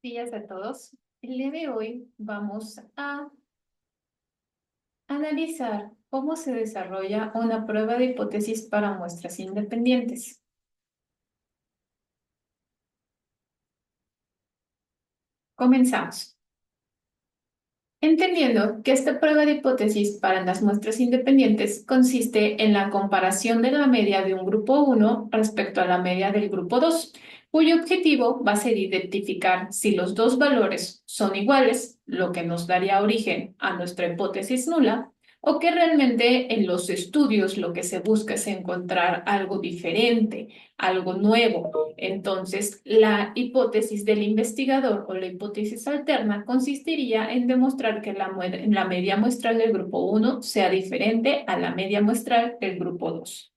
Días a todos. El día de hoy vamos a analizar cómo se desarrolla una prueba de hipótesis para muestras independientes. Comenzamos. Entendiendo que esta prueba de hipótesis para las muestras independientes consiste en la comparación de la media de un grupo 1 respecto a la media del grupo 2, cuyo objetivo va a ser identificar si los dos valores son iguales, lo que nos daría origen a nuestra hipótesis nula, o que realmente en los estudios lo que se busca es encontrar algo diferente, algo nuevo. Entonces, la hipótesis del investigador o la hipótesis alterna consistiría en demostrar que la media muestral del grupo 1 sea diferente a la media muestral del grupo 2.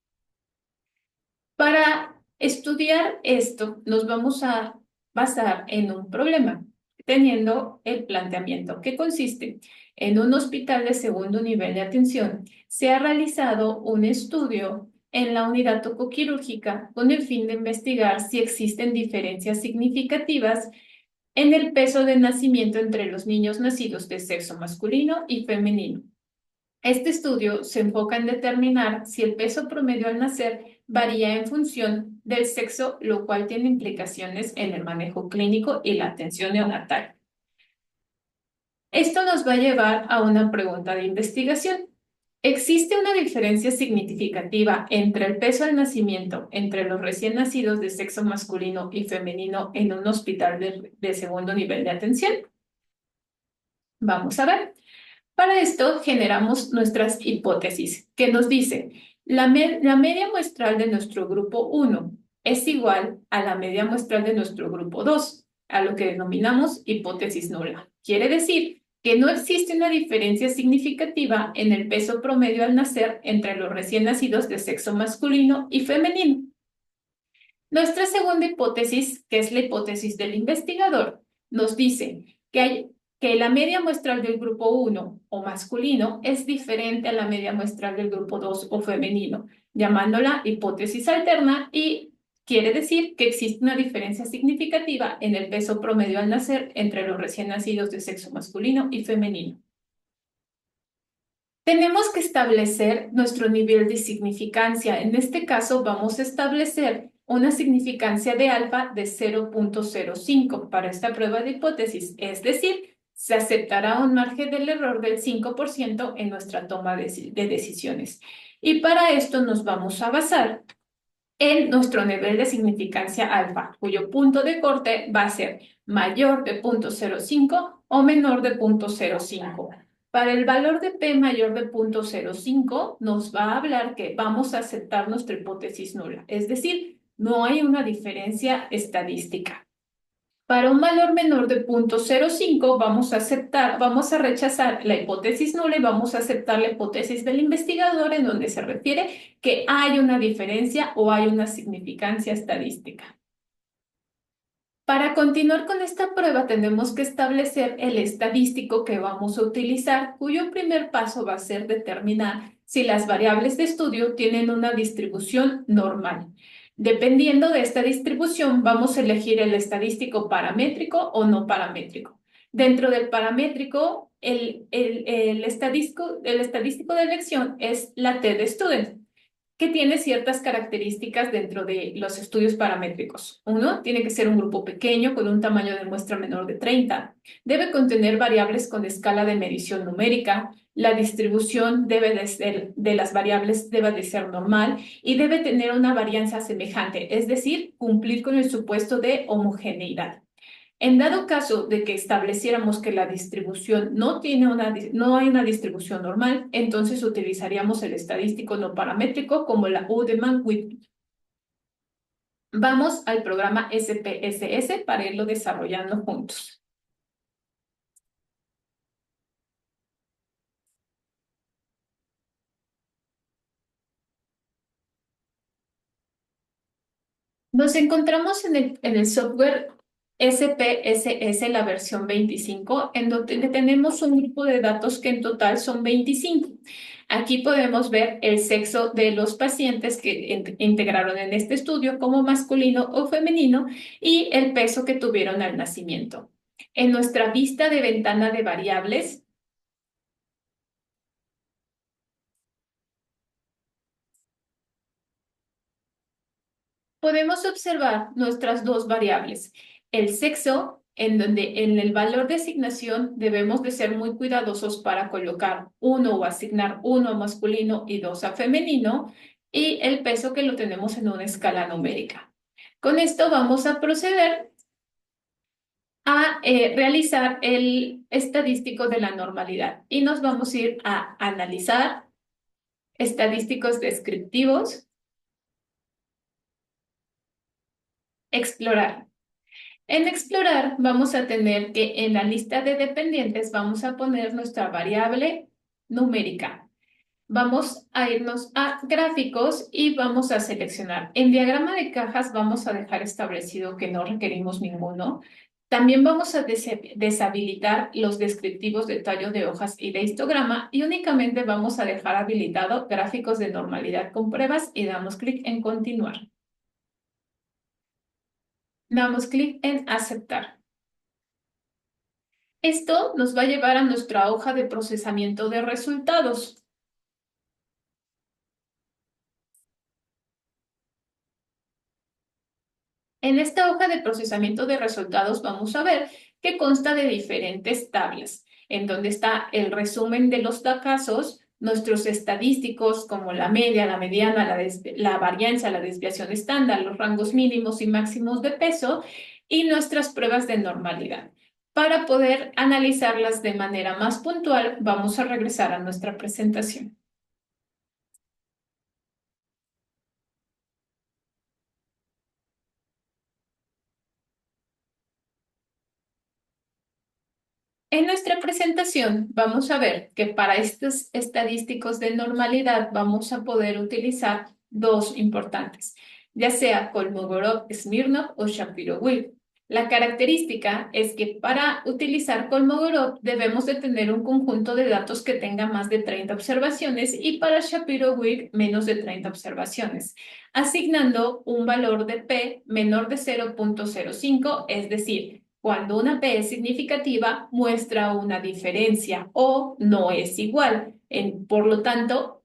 Para estudiar esto, nos vamos a basar en un problema, teniendo el planteamiento que consiste en un hospital de segundo nivel de atención. Se ha realizado un estudio en la unidad tocoquirúrgica con el fin de investigar si existen diferencias significativas en el peso de nacimiento entre los niños nacidos de sexo masculino y femenino. Este estudio se enfoca en determinar si el peso promedio al nacer varía en función del sexo, lo cual tiene implicaciones en el manejo clínico y la atención neonatal. Esto nos va a llevar a una pregunta de investigación. ¿Existe una diferencia significativa entre el peso al nacimiento entre los recién nacidos de sexo masculino y femenino en un hospital de segundo nivel de atención? Vamos a ver. Para esto generamos nuestras hipótesis, que nos dicen, la media muestral de nuestro grupo 1 es igual a la media muestral de nuestro grupo 2, a lo que denominamos hipótesis nula. Quiere decir que no existe una diferencia significativa en el peso promedio al nacer entre los recién nacidos de sexo masculino y femenino. Nuestra segunda hipótesis, que es la hipótesis del investigador, nos dice que la media muestral del grupo 1 o masculino es diferente a la media muestral del grupo 2 o femenino, llamándola hipótesis alterna, y quiere decir que existe una diferencia significativa en el peso promedio al nacer entre los recién nacidos de sexo masculino y femenino. Tenemos que establecer nuestro nivel de significancia. En este caso, vamos a establecer una significancia de alfa de 0.05 para esta prueba de hipótesis, es decir, se aceptará un margen del error del 5% en nuestra toma de decisiones. Y para esto nos vamos a basar en nuestro nivel de significancia alfa, cuyo punto de corte va a ser mayor de 0.05 o menor de 0.05. Para el valor de P mayor de 0.05 nos va a hablar que vamos a aceptar nuestra hipótesis nula, es decir, no hay una diferencia estadística. Para un valor menor de 0.05 vamos a rechazar la hipótesis nula y vamos a aceptar la hipótesis del investigador, en donde se refiere que hay una diferencia o hay una significancia estadística. Para continuar con esta prueba tenemos que establecer el estadístico que vamos a utilizar, cuyo primer paso va a ser determinar si las variables de estudio tienen una distribución normal. Dependiendo de esta distribución, vamos a elegir el estadístico paramétrico o no paramétrico. Dentro del paramétrico, el estadístico de elección es la T de student, que tiene ciertas características dentro de los estudios paramétricos. Uno, tiene que ser un grupo pequeño con un tamaño de muestra menor de 30. Debe contener variables con escala de medición numérica. La distribución de las variables debe de ser normal y debe tener una varianza semejante, es decir, cumplir con el supuesto de homogeneidad. En dado caso de que estableciéramos que la distribución no hay una distribución normal, entonces utilizaríamos el estadístico no paramétrico como la U de Mann-Whitney. Vamos al programa SPSS para irlo desarrollando juntos. Nos encontramos en el software SPSS, la versión 25, en donde tenemos un grupo de datos que en total son 25. Aquí podemos ver el sexo de los pacientes que integraron en este estudio como masculino o femenino y el peso que tuvieron al nacimiento. En nuestra vista de ventana de variables, podemos observar nuestras dos variables. El sexo, en donde en el valor de asignación debemos de ser muy cuidadosos para colocar uno o asignar uno a masculino y dos a femenino, y el peso que lo tenemos en una escala numérica. Con esto vamos a proceder a realizar el estadístico de la normalidad y nos vamos a ir a analizar estadísticos descriptivos, explorar. En explorar vamos a tener que en la lista de dependientes vamos a poner nuestra variable numérica. Vamos a irnos a gráficos y vamos a seleccionar. En diagrama de cajas vamos a dejar establecido que no requerimos ninguno. También vamos a deshabilitar los descriptivos de tallo de hojas y de histograma y únicamente vamos a dejar habilitado gráficos de normalidad con pruebas y damos clic en continuar. Damos clic en aceptar. Esto nos va a llevar a nuestra hoja de procesamiento de resultados. En esta hoja de procesamiento de resultados vamos a ver que consta de diferentes tablas, en donde está el resumen de los casos, nuestros estadísticos como la media, la mediana, la varianza, la desviación estándar, los rangos mínimos y máximos de peso y nuestras pruebas de normalidad. Para poder analizarlas de manera más puntual, vamos a regresar a nuestra presentación. En nuestra presentación vamos a ver que para estos estadísticos de normalidad vamos a poder utilizar dos importantes, ya sea Kolmogorov-Smirnov o Shapiro-Wilk. La característica es que para utilizar Kolmogorov debemos de tener un conjunto de datos que tenga más de 30 observaciones y para Shapiro-Wilk menos de 30 observaciones, asignando un valor de P menor de 0.05, es decir, cuando una P es significativa, muestra una diferencia o no es igual. Por lo tanto,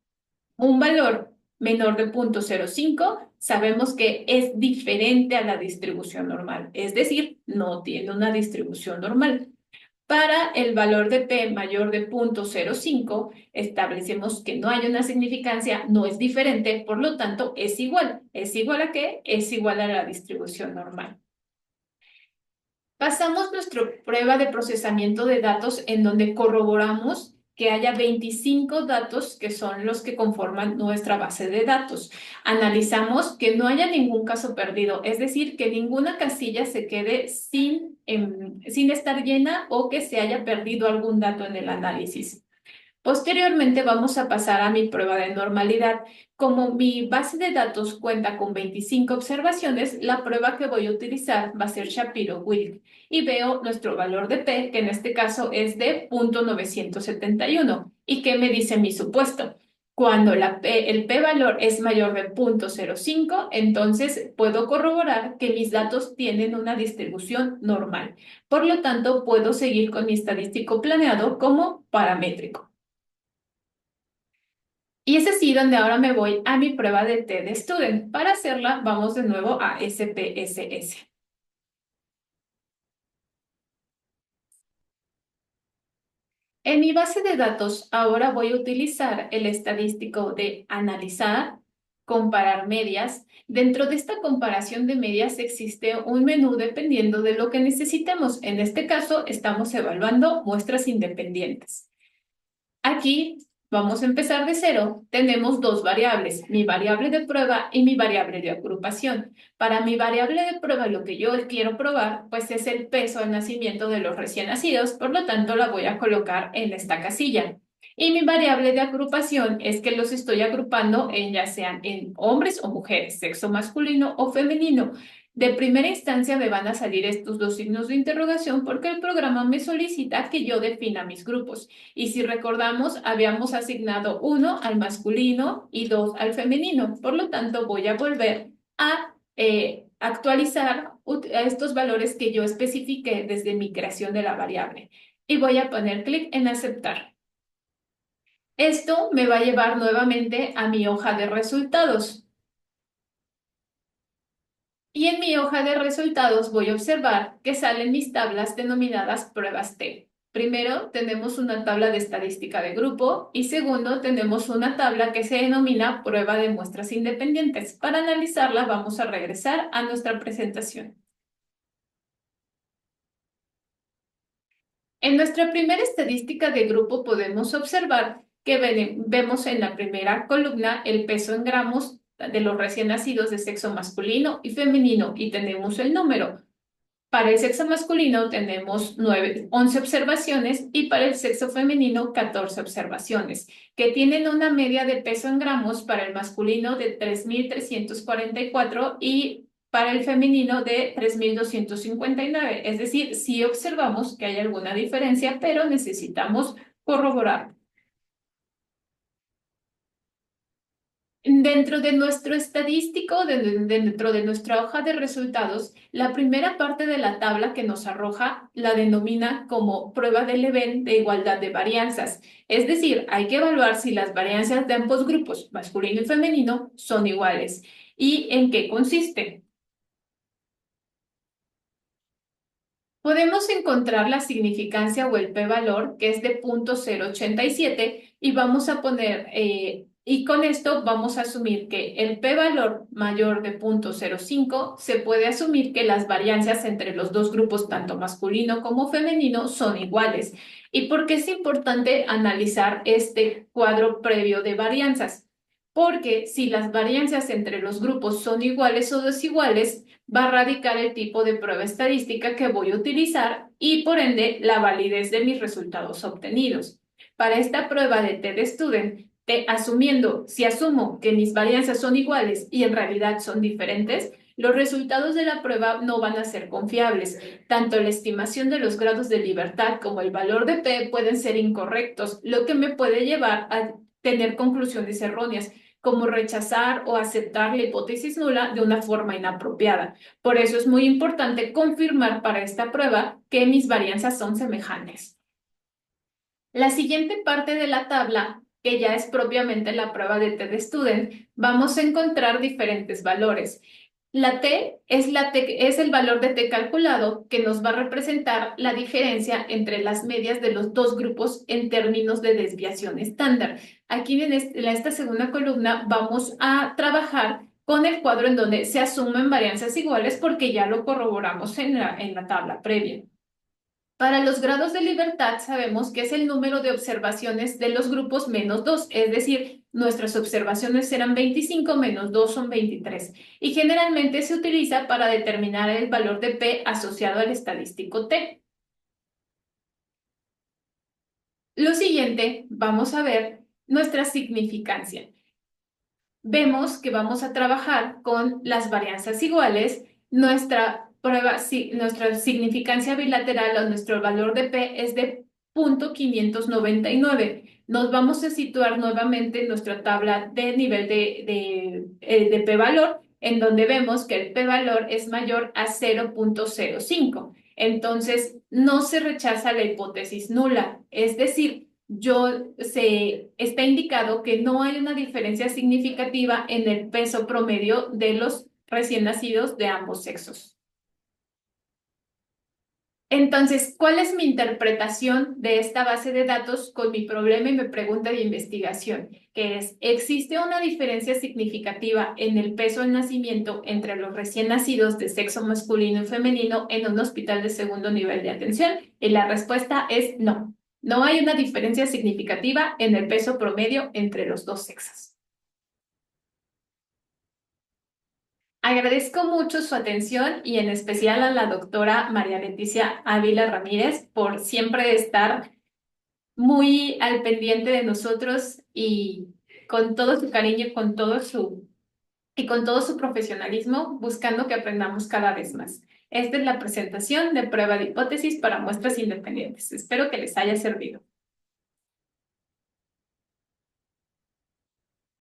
un valor menor de 0.05 sabemos que es diferente a la distribución normal, es decir, no tiene una distribución normal. Para el valor de P mayor de 0.05, establecemos que no hay una significancia, no es diferente, por lo tanto, es igual. ¿Es igual a qué? Es igual a la distribución normal. Pasamos nuestra prueba de procesamiento de datos en donde corroboramos que haya 25 datos que son los que conforman nuestra base de datos. Analizamos que no haya ningún caso perdido, es decir, que ninguna casilla se quede sin estar llena o que se haya perdido algún dato en el análisis. Posteriormente vamos a pasar a mi prueba de normalidad. Como mi base de datos cuenta con 25 observaciones, la prueba que voy a utilizar va a ser Shapiro-Wilk y veo nuestro valor de P, que en este caso es de 0.971. ¿Y qué me dice mi supuesto? Cuando el p-valor es mayor de 0.05, entonces puedo corroborar que mis datos tienen una distribución normal. Por lo tanto, puedo seguir con mi estadístico planeado como paramétrico. Y es así donde ahora me voy a mi prueba de TED Student. Para hacerla, vamos de nuevo a SPSS. En mi base de datos, ahora voy a utilizar el estadístico de analizar, comparar medias. Dentro de esta comparación de medias existe un menú dependiendo de lo que necesitemos. En este caso, estamos evaluando muestras independientes. Aquí vamos a empezar de cero. Tenemos dos variables, mi variable de prueba y mi variable de agrupación. Para mi variable de prueba, lo que yo quiero probar, pues es el peso al nacimiento de los recién nacidos, por lo tanto la voy a colocar en esta casilla. Y mi variable de agrupación es que los estoy agrupando en ya sean en hombres o mujeres, sexo masculino o femenino. De primera instancia me van a salir estos dos signos de interrogación porque el programa me solicita que yo defina mis grupos. Y si recordamos, habíamos asignado 1 al masculino y 2 al femenino. Por lo tanto, voy a volver a actualizar a estos valores que yo especifiqué desde mi creación de la variable. Y voy a poner clic en aceptar. Esto me va a llevar nuevamente a mi hoja de resultados. Y en mi hoja de resultados voy a observar que salen mis tablas denominadas pruebas T. Primero, tenemos una tabla de estadística de grupo y segundo, tenemos una tabla que se denomina prueba de muestras independientes. Para analizarla, vamos a regresar a nuestra presentación. En nuestra primera estadística de grupo podemos observar que vemos en la primera columna el peso en gramos de los recién nacidos de sexo masculino y femenino y tenemos el número. Para el sexo masculino tenemos 11 observaciones y para el sexo femenino 14 observaciones, que tienen una media de peso en gramos para el masculino de 3.344 y para el femenino de 3.259. Es decir, sí observamos que hay alguna diferencia, pero necesitamos corroborar. Dentro de nuestro estadístico, dentro de nuestra hoja de resultados, la primera parte de la tabla que nos arroja la denomina como prueba de Leven de igualdad de varianzas. Es decir, hay que evaluar si las varianzas de ambos grupos, masculino y femenino, son iguales. ¿Y en qué consiste? Podemos encontrar la significancia o el p-valor, que es de 0.087, y vamos a poner, y con esto vamos a asumir que el p-valor mayor de 0.05 se puede asumir que las varianzas entre los dos grupos, tanto masculino como femenino, son iguales. ¿Y por qué es importante analizar este cuadro previo de varianzas? Porque si las varianzas entre los grupos son iguales o desiguales, va a radicar el tipo de prueba estadística que voy a utilizar y por ende la validez de mis resultados obtenidos. Para esta prueba de TED-Student, si asumo que mis varianzas son iguales y en realidad son diferentes, los resultados de la prueba no van a ser confiables. Tanto la estimación de los grados de libertad como el valor de P pueden ser incorrectos, lo que me puede llevar a tener conclusiones erróneas, como rechazar o aceptar la hipótesis nula de una forma inapropiada. Por eso es muy importante confirmar para esta prueba que mis varianzas son semejantes. La siguiente parte de la tabla, que ya es propiamente la prueba de TED-Student, vamos a encontrar diferentes valores. La T es el valor de T calculado que nos va a representar la diferencia entre las medias de los dos grupos en términos de desviación estándar. Aquí en esta segunda columna vamos a trabajar con el cuadro en donde se asumen varianzas iguales porque ya lo corroboramos en la tabla previa. Para los grados de libertad sabemos que es el número de observaciones de los grupos menos 2, es decir, nuestras observaciones eran 25 menos 2 son 23 y generalmente se utiliza para determinar el valor de P asociado al estadístico T. Lo siguiente, vamos a ver nuestra significancia. Vemos que vamos a trabajar con las varianzas iguales, nuestra significancia bilateral o nuestro valor de P es de 0.599. Nos vamos a situar nuevamente en nuestra tabla de nivel de P-valor, en donde vemos que el P-valor es mayor a 0.05. Entonces, no se rechaza la hipótesis nula, es decir, está indicado que no hay una diferencia significativa en el peso promedio de los recién nacidos de ambos sexos. Entonces, ¿cuál es mi interpretación de esta base de datos con mi problema y mi pregunta de investigación? Que es, ¿existe una diferencia significativa en el peso al nacimiento entre los recién nacidos de sexo masculino y femenino en un hospital de segundo nivel de atención? Y la respuesta es no. No hay una diferencia significativa en el peso promedio entre los dos sexos. Agradezco mucho su atención y en especial a la doctora María Leticia Ávila Ramírez por siempre estar muy al pendiente de nosotros y con todo su cariño y con todo su profesionalismo, buscando que aprendamos cada vez más. Esta es la presentación de prueba de hipótesis para muestras independientes. Espero que les haya servido.